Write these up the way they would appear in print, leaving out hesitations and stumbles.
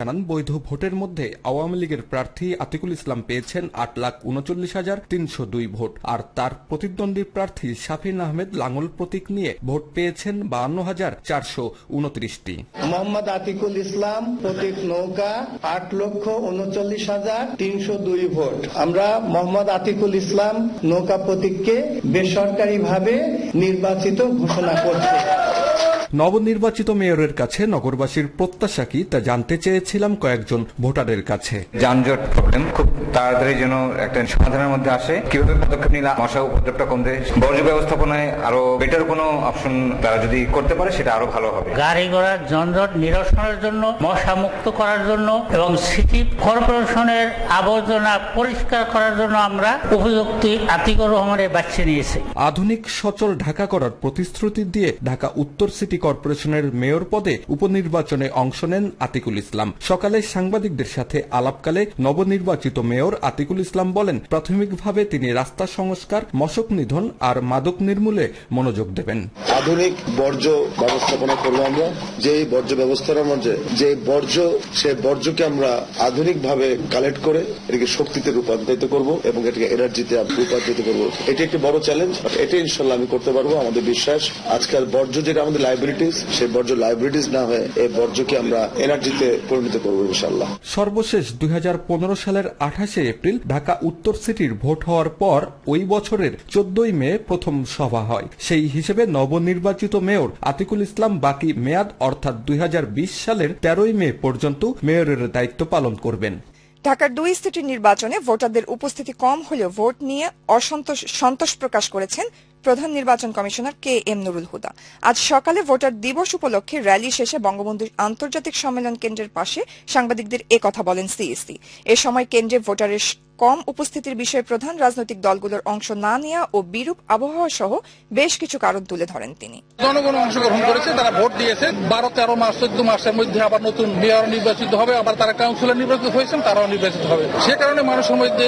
জানান, বৈধ ভোটের মধ্যে আওয়ামী লীগের প্রার্থী আতিকুল ইসলাম পেয়েছেন 8,39,302 ভোট, আর তার প্রতিদ্বন্দ্বী প্রার্থী শাফিন আহমেদ লাঙ্গল প্রতীক নিয়ে ভোট পেয়েছেন 52,429টি। মোহাম্মদ আতিকুল ইসলাম প্রতীক নৌকা 8,39,302 ভোট। আমরা মোহাম্মদ আতিকুল ইসলাম নৌকা প্রতীককে বেসরকারিভাবে নির্বাচিত ঘোষণা করছি। নবনির্বাচিত মেয়রের কাছে নগরবাসীর প্রত্যাশা কি তা জানতে চেয়েছিলাম কয়েকজন ভোটারের কাছে। যানজট প্রবলেম খুব তাড়াতাড়ি যেন একটা সমাধানের মধ্যে আসে, কিভাবে পদক্ষেপ নিলে মশা উপদ্রবটা কমবে, বর্জ্য ব্যবস্থাপনায় আরো বেটার কোনো অপশন তারা যদি করতে পারে সেটা আরো ভালো হবে। গাড়ি ঘোড়ার যানজট নিরসনের জন্য, মশা মুক্ত করার জন্য এবং সিটি কর্পোরেশনের আবর্জনা পরিষ্কার করার জন্য আমরা উপযুক্ত আতিকুর রহমানের বাছে নিয়েছি। আধুনিক সচল ঢাকা করার প্রতিশ্রুতি দিয়ে ঢাকা উত্তর সিটি কর্পোরেশনের মেয়র পদে উপনির্বাচনে অংশ নেন আতিকুল ইসলাম। সকালে সাংবাদিকদের সাথে আলাপকালে নবনির্বাচিত মেয়র আতিকুল ইসলাম বলেন, প্রাথমিকভাবে তিনি রাস্তা সংস্কার, মশক নিধন আর মাদক নির্মূলে মনোযোগ দেবেন। আধুনিক বর্জ্য ব্যবস্থাপনা করবো আমরা। যে বর্জ্য ব্যবস্থার মধ্যে যে বর্জ্য, সে বর্জ্যকে আমরা আধুনিকভাবে কালেক্ট করে এটাকে শক্তিতে রূপান্তরিত করব এবং এটাকে এনার্জিতে রূপান্তরিত করব। এটি একটি বড় চ্যালেঞ্জ, এটা ইনশাল্লাহ আমি করতে পারবো। আমাদের বিশ্বাস, আজকাল বর্জ্য যেটা আমাদের লাইবিলিটিস, সেই বর্জ্য লাইবিলিটিস না হয়ে এই বর্জ্যকে আমরা এনার্জিতে পরিণত করবো ইনশাল্লাহ। সর্বশেষ 2015 সালের 28 এপ্রিল ঢাকা উত্তর সিটির ভোট হওয়ার পর ওই বছরের 14 মে প্রথম সভা হয়। সেই হিসেবে নবনির্বাচিত মেয়র আতিকুল ইসলাম বাকি মেয়াদ অর্থাৎ 2020 সালের 13 মে পর্যন্ত মেয়রের দায়িত্ব পালন করবেন। ঢাকার 2 সিটির নির্বাচনে ভোটারদের উপস্থিতি কম হলেও ভোট নিয়ে সন্তোষ প্রকাশ করেছেন প্রধান নির্বাচন কমিশনার KM নুরুল হুদা। আজ সকালে ভোটার দিবস উপলক্ষে র্যালি শেষে বঙ্গবন্ধু আন্তর্জাতিক সম্মেলন কেন্দ্রের পাশে সাংবাদিকদের একথা বলেন CEC। এ সময় কেন্দ্রে ভোটারের কম উপস্থিতির বিষয়ে প্রধান রাজনৈতিক দলগুলোর অংশ না নেওয়া ও বিরূপ আবহাওয়া সহ বেশ কিছু কারণ তুলে ধরেন তিনি। জনগণ অংশগ্রহণ করেছে, তারা ভোট দিয়েছে। 12-13 মাস 14 মাসের মধ্যে আবার নতুন মেয়র নির্বাচিত হবে, আবার তারা কাউন্সিলর নির্বাচিত হয়েছেন, তারাও নির্বাচিত হবে। সে কারণে মানুষের মধ্যে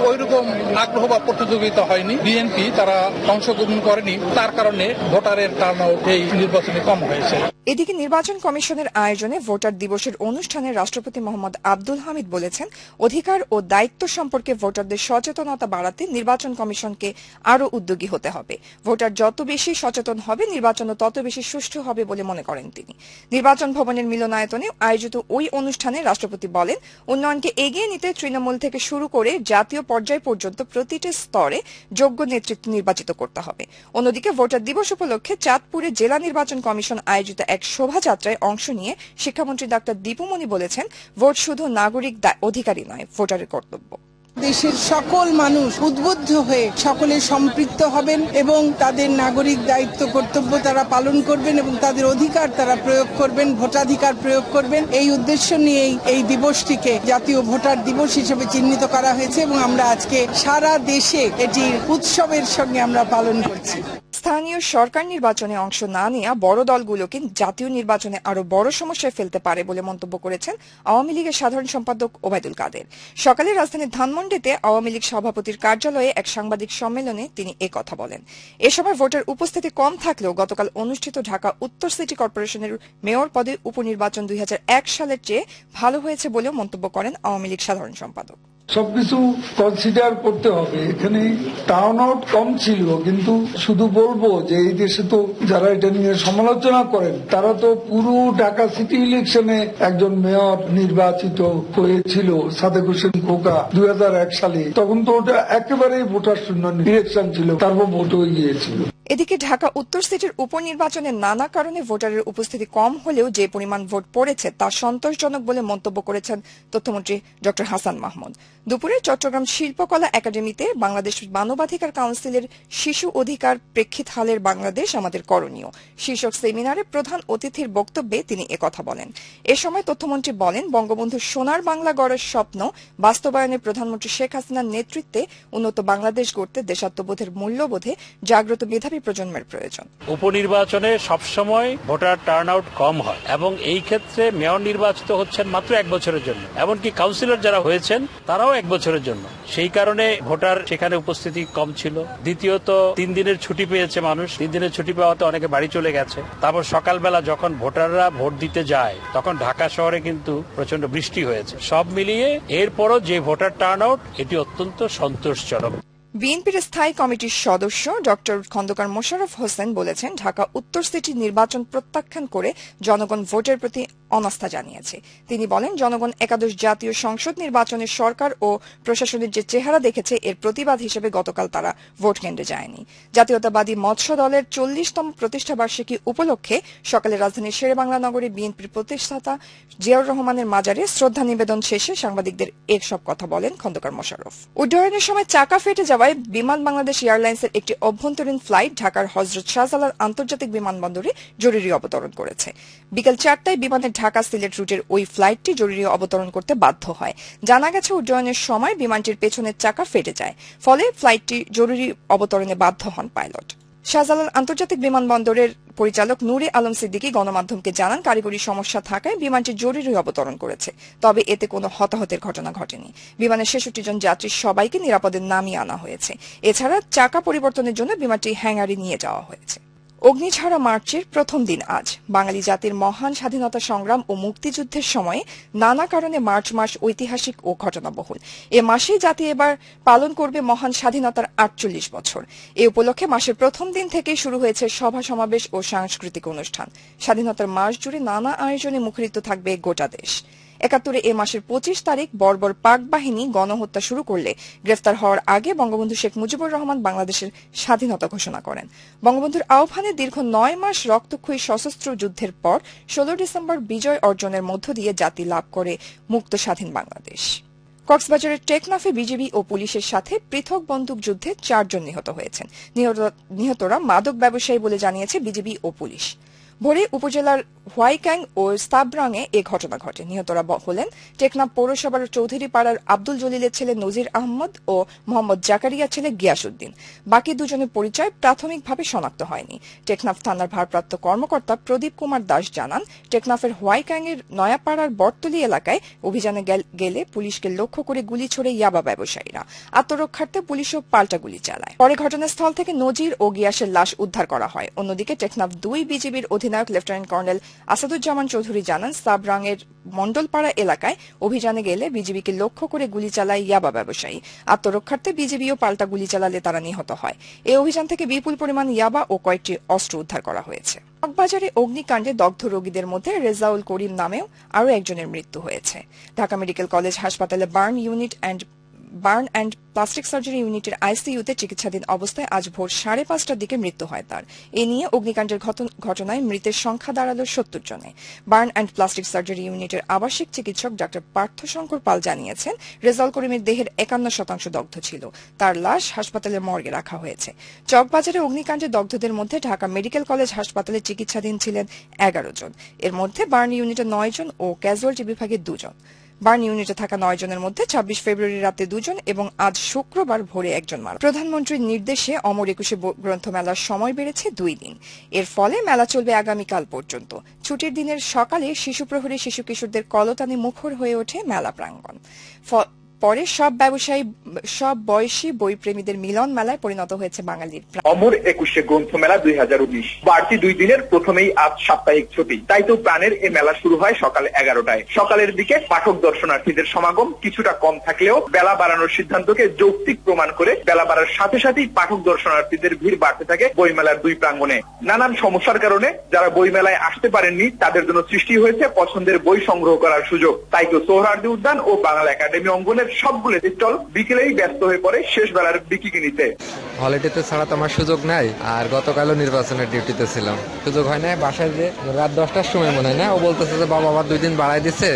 ওইরকম আগ্রহ বা প্রতিযোগিতা হয়নি। বিএনপি তারা অংশগ্রহণ করেনি, তার কারণে ভোটারের টার্নআউট এই নির্বাচনে কম হয়েছে। এদিকে নির্বাচন কমিশনের আয়োজনে ভোটার দিবসের অনুষ্ঠানে রাষ্ট্রপতি মোহাম্মদ আব্দুল হামিদ বলেছেন, অধিকার ও দায়িত্ব সম্পর্কে ভোটারদের সচেতনতা বাড়াতে নির্বাচন কমিশনকে আরও উদ্যোগী হতে হবে। ভোটার যত বেশি সচেতন হবে, নির্বাচনও তত বেশি সুষ্ঠু হবে বলে মনে করেন তিনি। নির্বাচন ভবনের মিলনায়তনে আয়োজিত ওই অনুষ্ঠানে রাষ্ট্রপতি বলেন, উন্নয়নকে এগিয়ে নিতে তৃণমূল থেকে শুরু করে জাতীয় পর্যায় পর্যন্ত প্রতিটি স্তরে যোগ্য নেতৃত্ব নির্বাচিত করতে হবে। অন্যদিকে ভোটার দিবস উপলক্ষে চাঁদপুরে জেলা নির্বাচন কমিশন আয়োজিত এক শোভাযাত্রায় অংশ নিয়ে শিক্ষামন্ত্রী ডাক্তার দীপুমণি বলেছেন, ভোট শুধু নাগরিক অধিকারই নয়, ভোটারের কর্তব্য। দেশের সকল মানুষ উদ্বুদ্ধ হয়ে সকলে সম্পৃক্ত হবেন এবং তাদের নাগরিক দায়িত্ব কর্তব্য তারা পালন করবেন এবং তাদের অধিকার তারা প্রয়োগ করবেন, ভোটাধিকার প্রয়োগ করবেন। এই উদ্দেশ্য নিয়েই এই দিবসটিকে জাতীয় ভোটার দিবস হিসেবে চিহ্নিত করা হয়েছে এবং আমরা আজকে সারা দেশে এটি উৎসবের সঙ্গে আমরা পালন করছি। স্থানীয় সরকার নির্বাচনে অংশ না নেওয়া বড় দলগুলোকে জাতীয় নির্বাচনে আরো বড় সমস্যায় ফেলতে পারে বলে মন্তব্য করেছেন আওয়ামী লীগের সাধারণ সম্পাদক ওবায়দুল কাদের। সকালে রাজধানীর ধানমন্ডিতে আওয়ামী লীগ সভাপতির কার্যালয়ে এক সাংবাদিক সম্মেলনে তিনি একথা বলেন। এ সময় ভোটের উপস্থিতি কম থাকলেও গতকাল অনুষ্ঠিত ঢাকা উত্তর সিটি কর্পোরেশনের মেয়র পদে উপনির্বাচন 2001 সালের চেয়ে ভালো হয়েছে বলেও মন্তব্য করেন আওয়ামী লীগ সাধারণ সম্পাদক। সবকিছু কনসিডার করতে হবে। এখানে টার্ন আউট কম ছিল, কিন্তু শুধু বলবো যে এই দেশে তো যারা এটা নিয়ে সমালোচনা করেন তারা তো পুরো ঢাকা সিটি ইলেকশনে একজন মেয়র নির্বাচিত হয়েছিল, সাদেক হোসেন খোকা 2001 সালে। তখন তো ওটা একেবারেই ভোটার শূন্য ইলেকশন ছিল, তারপর ভোট হয়ে গিয়েছিল। এদিকে ঢাকা উত্তর সিটির উপনির্বাচনে নানা কারণে ভোটারের উপস্থিতি কম হলেও যে পরিমাণ ভোট পড়েছে তা সন্তোষজনক বলে মন্তব্য করেছেন তথ্যমন্ত্রী ড হাসান মাহমুদ। দুপুরে চট্টগ্রাম শিল্পকলা একাডেমিতে বাংলাদেশ মানবাধিকার কাউন্সিলের শিশু অধিকার প্রেক্ষিত হালের বাংলাদেশ আমাদের করণীয় শীর্ষক সেমিনারে প্রধান অতিথির বক্তব্যে তিনি একথা বলেন। এ সময় তথ্যমন্ত্রী বলেন, বঙ্গবন্ধুর সোনার বাংলা গড়ার স্বপ্ন বাস্তবায়নে প্রধানমন্ত্রী শেখ হাসিনার নেতৃত্বে উন্নত বাংলাদেশ গড়তে দেশাত্মবোধের মূল্যবোধে জাগ্রত মেধাবী মেধাবী প্রজন্মের প্রয়োজন। উপনির্বাচনে সবসময় ভোটার টার্ন আউট কম হয় এবং এই ক্ষেত্রে মেয়র নির্বাচিত হচ্ছেন মাত্র 1 বছরের জন্য, এমনকি কাউন্সিলর যারা হয়েছেন তারাও 1 বছরের জন্য। সেই কারণে ভোটার সেখানে উপস্থিতি কম ছিল। দ্বিতীয়ত 3 দিনের ছুটি পেয়েছে মানুষ, 3 দিনের ছুটি পাওয়াতে অনেকে বাড়ি চলে গেছে। তারপর সকালবেলা যখন ভোটাররা ভোট দিতে যায় তখন ঢাকা শহরে কিন্তু প্রচন্ড বৃষ্টি হয়েছে। সব মিলিয়ে এরপরও যে ভোটার টার্ন আউট এটি অত্যন্ত সন্তোষজনক। বিএনপির স্থায়ী কমিটির সদস্য ডক্টর খন্দকার মোশাররফ হোসেন বলেছেন, ঢাকা উত্তর সিটি নির্বাচন প্রত্যাখ্যান করে জনগণ ভোটের প্রতি অনাস্থা জানিয়েছে। তিনি বলেন, জনগণ একাদশ জাতীয় সংসদ নির্বাচনে সরকার ও প্রশাসনের যে চেহারা দেখেছে এর প্রতিবাদ হিসেবে গতকাল তারা ভোট কেন্দ্রে যায়নি। জাতীয়তাবাদী মৎস্য দলের 40তম প্রতিষ্ঠাবার্ষিকী উপলক্ষে সকালে রাজধানীর শেরেবাংলা নগরে বিএনপির প্রতিষ্ঠাতা জিয়াউর রহমানের মাজারে শ্রদ্ধা নিবেদন শেষে সাংবাদিকদের এসব কথা বলেন খন্দকার মোশাররফ। উড্ডয়নের সময় চাকা ফেটে যাওয়ায় বিমান বাংলাদেশ এয়ারলাইন্সের একটি অভ্যন্তরীণ ফ্লাইট ঢাকার হযরত শাহজালাল আন্তর্জাতিক বিমানবন্দরে জরুরি অবতরণ করেছে। বিকেল 4টায় বিমানের ঢাকা সিলেট রুটের ওই ফ্লাইটটি জরুরি অবতরণ করতে বাধ্য হয়। জানা গেছে, উড্ডয়নের সময় বিমানটির পেছনের চাকা ফেটে যায়, ফলে ফ্লাইটটি জরুরি অবতরণে বাধ্য হন পাইলট। শাহজালাল আন্তর্জাতিক বিমানবন্দরের পরিচালক নূরে আলম সিদ্দিকী গণমাধ্যমকে জানান, কারিগরি সমস্যা থাকায় বিমানটি জরুরি অবতরণ করেছে, তবে এতে কোনো হতাহতের ঘটনা ঘটেনি। বিমানের 66 জন যাত্রী সবাইকে নিরাপদে নামিয়ে আনা হয়েছে। এছাড়া চাকা পরিবর্তনের জন্য বিমানটি হ্যাঙ্গারে নিয়ে যাওয়া হয়েছে। অগ্নিঝরা মার্চের প্রথম দিন আজ। বাঙালি জাতির মহান স্বাধীনতা সংগ্রাম ও মুক্তিযুদ্ধের সময়ে নানা কারণে মার্চ মাস ঐতিহাসিক ও ঘটনাবহুল। এ মাসেই জাতি এবার পালন করবে মহান স্বাধীনতার 48 বছর। এ উপলক্ষে মাসের প্রথম দিন থেকেই শুরু হয়েছে সভা সমাবেশ ও সাংস্কৃতিক অনুষ্ঠান। স্বাধীনতার মাস জুড়ে নানা আয়োজনে মুখরিত থাকবে গোটা দেশ। 71 এ মাসের 25 তারিখ বর্বর পাক বাহিনী গণহত্যা শুরু করলে গ্রেফতার হওয়ার আগে বঙ্গবন্ধু শেখ মুজিবুর রহমান বাংলাদেশের স্বাধীনতা ঘোষণা করেন। বঙ্গবন্ধুর আহ্বানে দীর্ঘ 9 মাস রক্তক্ষয়ী সশস্ত্র যুদ্ধের পর 16 ডিসেম্বর বিজয় অর্জনের মধ্য দিয়ে জাতি লাভ করে মুক্ত স্বাধীন বাংলাদেশ। কক্সবাজারের টেকনাফে বিজিবি ও পুলিশের সাথে পৃথক বন্দুক যুদ্ধে 4 জন নিহত হয়েছেন। নিহতরা মাদক ব্যবসায়ী বলে জানিয়েছে বিজিবি ও পুলিশ। ভোরে উপজেলার হোয়াইক্যাং ও স্তাবরাঙে এ ঘটনা ঘটে। নিহতরা হলেন টেকনাফ পৌরসভার চৌধুরী পাড়ার আব্দুল জলিলের ছেলে নজির আহমদ ও মোহাম্মদ জাকারিয়া ছেলে গিয়াসউদ্দিন। বাকি দুজনের পরিচয় প্রাথমিকভাবে শনাক্ত হয়নি। টেকনাফ থানার ভারপ্রাপ্ত কর্মকর্তা প্রদীপ কুমার দাস জানান, টেকনাফের হোয়াইক্যাং এর নয়াপাড়ার বটতলী এলাকায় অভিযানে গেলে পুলিশকে লক্ষ্য করে গুলি ছোড়ে ইয়াবা ব্যবসায়ীরা। আত্মরক্ষার্থে পুলিশও পাল্টা গুলি চালায়। পরে ঘটনাস্থল থেকে নজির ও গিয়াসের লাশ উদ্ধার করা হয়। অন্যদিকে টেকনাফ 2 বিজিবির অধিনায়ক লেফটেন্যান্ট কর্নেল আসাদুজ্জামান চৌধুরী জানান, সাবরাঙের মন্ডলপাড়া এলাকায় অভিযানে গেলে বিজিবিকে লক্ষ্য করে গুলি চালায় ইয়াবা ব্যবসায়ী। আত্মরক্ষার্থে বিজিবিও পাল্টা গুলি চালালে তারা নিহত হয়। এই অভিযান থেকে বিপুল পরিমাণ ইয়াবা ও কয়েকটি অস্ত্র উদ্ধার করা হয়েছে। চকবাজারে অগ্নিকাণ্ডে দগ্ধ রোগীদের মধ্যে রেজাউল করিম নামেও আরও একজনের মৃত্যু হয়েছে। ঢাকা মেডিকেল কলেজ হাসপাতালে বার্ন অ্যান্ড প্লাস্টিক সার্জারি ইউনিটের আইসিইউতে চিকিৎসাধীন অবস্থায় আজ ভোর 5:30টার দিকে মৃত্যু হয় তার। এ নিয়ে অগ্নিকাণ্ডের ঘটনায় মৃতের সংখ্যা দাঁড়ালো 70 জনে। বার্ন অ্যান্ড প্লাস্টিক সার্জারি ইউনিটের আবাসিক চিকিৎসক ডাক্তার পার্থশঙ্কর পাল জানিয়েছেন, রেজাউল করিমের দেহের 51% দগ্ধ ছিল। তার লাশ হাসপাতালের মর্গে রাখা হয়েছে। চকবাজারে অগ্নিকাণ্ডে দগ্ধদের মধ্যে ঢাকা মেডিকেল কলেজ হাসপাতালে চিকিৎসাধীন ছিলেন 11 জন। এর মধ্যে বার্ন ইউনিটে 9 জন ও ক্যাজুয়ালিটি বিভাগে 2 জন। বার্ন ইউনিটে থাকা 9 জনের মধ্যে 26 ফেব্রুয়ারি রাতে 2 জন এবং আজ শুক্রবার ভোরে 1 জন মারা। প্রধানমন্ত্রীর নির্দেশে অমর একুশে গ্রন্থমেলার সময় বেড়েছে 2 দিন। এর ফলে মেলা চলবে আগামীকাল পর্যন্ত। ছুটির দিনের সকালে শিশু প্রহরী শিশু কিশোরদের কলতানে মুখর হয়ে ওঠে মেলা প্রাঙ্গণ। পরে সব বয়সী বইপ্রেমীদের মিলন মেলায় পরিণত হয়েছে বাঙালির অমর একুশে গ্রন্থমেলা 2019। বাড়তি 2 দিনের প্রথমেই আজ সাপ্তাহিক ছুটি, তাই তো প্রাণের এ মেলা শুরু হয় সকাল 11টায়। সকালের দিকে পাঠক দর্শনার্থীদের সমাগম কিছুটা কম থাকলেও বেলা বাড়ানোর সিদ্ধান্তকে যৌক্তিক প্রমাণ করে বেলা বাড়ার সাথে সাথেই পাঠক দর্শনার্থীদের ভিড় বাড়তে থাকে বইমেলার 2 প্রাঙ্গণে। নানান সমস্যার কারণে যারা বইমেলায় আসতে পারেননি তাদের জন্য সৃষ্টি হয়েছে পছন্দের বই সংগ্রহ করার সুযোগ। তাই তো সোহরাওয়ার্দী উদ্যান ও বাংলা একাডেমি অঙ্গনের সবগুলো স্টল বিকেলেই ব্যস্ত হয়ে পড়ে শেষ বেলার বিক্রি নিতে। হলিডেতে ছাড়া তো আমার সুযোগ নাই, আর গতকালও নির্বাচনের ডিউটিতে ছিলাম, সুযোগ হয় না। বাসায় যে রাত 10টার সময় মনে হয় না, ও বলতেছে যে বাবা আবার 2 দিন বাড়াই দিচ্ছে,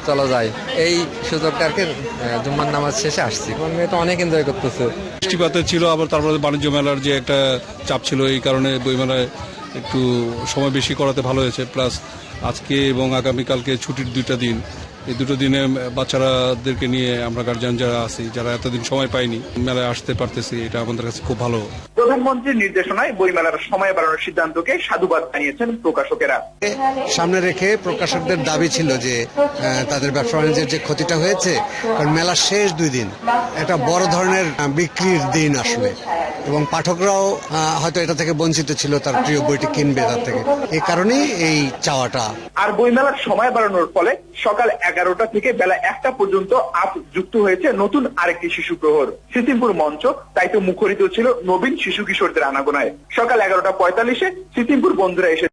চলো যাই। এই সুযোগটা আর কি জুম্মার নামাজ শেষে আসছি। আমার মেয়ে তো অনেক এনজয় করতেছে। বৃষ্টিপাতের ছিল, আবার তারপরে বাণিজ্য মেলার যে একটা চাপ ছিল, এই কারণে বইমেলায় একটু সময় বেশি করাতে ভালো হয়েছে। প্লাস আজকে এবং আগামীকালকে ছুটির 2টা দিন, এই দুটো দিনে বাচ্চাদেরকে নিয়ে আমরা গার্জিয়ান যারা আছি, যারা এতদিন সময় পাইনি, মেলায় আসতে পারতেছি, এটা আমাদের কাছে খুব ভালো। প্রধানমন্ত্রীর নির্দেশনায় বইমেলার সময় বাড়ানোর সিদ্ধান্তকে সাধুবাদ জানিয়েছেন প্রকাশকেরা। সামনে রেখে প্রকাশকদের দাবি ছিল যে তাদের ব্যবসা বাণিজ্যের যে ক্ষতিটা হয়েছে, কারণ মেলার শেষ 2 দিন একটা বড় ধরনের বিক্রির দিন আসলে, এবং পাঠকরাও হয়তো এটা থেকে বঞ্চিত ছিল, তার প্রিয় বইটি কিনবে তার থেকে, এই কারণেই এই চাওয়াটা। আর বইমেলার সময় বাড়ানোর ফলে সকাল 11টা থেকে বেলা 1টা পর্যন্ত আজ যুক্ত হয়েছে নতুন আরেকটি শিশু প্রহর। সিসিমপুর মঞ্চ তাই তো মুখরিত ছিল নবীন শিশু কিশোরদের আনাগোনায়। সকাল 11:45-এ সিসিমপুর বন্ধুরা এসে